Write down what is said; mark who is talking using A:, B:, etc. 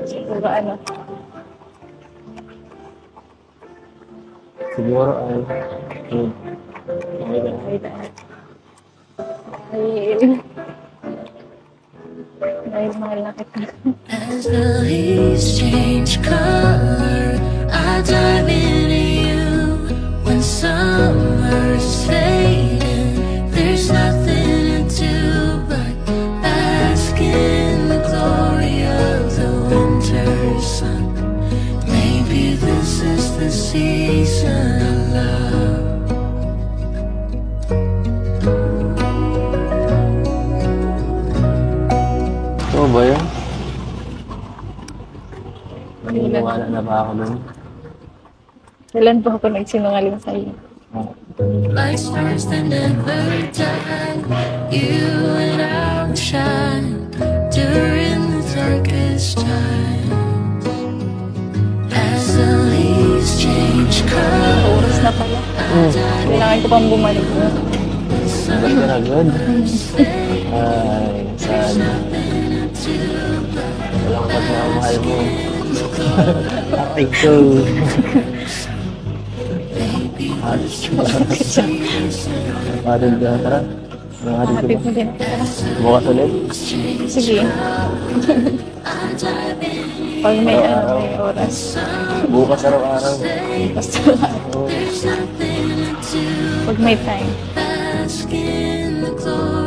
A: Siguro ano.
B: Siguro ay... Okay na.
A: Ay, dahil mahal na kita.
C: As the leaves change color, I dive into you. When summer's fading, there's nothing to do but bask in the glory of the winter sun. Maybe this is the season of love.
B: Ito ba yun? Naniniwala na ba ako dun?
A: Kailan po ako nagsinungaling sa iyo?
C: Like stars that never die, you and I will shine during the darkest times. As the leaves change color,
A: Oras na pala. Kailangan ko pang bumalik na.
B: Ba't ka na good? Ay, sana. Walang pagmamahal mo. Aray ko. Hatid ka, tara. Hatid
A: Hatid
B: ka
A: mo
B: ba?
A: din.
B: Bukas ulit.
A: Sige. Pag may ano, may oras.
B: Bukas araw-araw.
A: Basta
B: Oo.
A: pag may time.
C: bask in the glory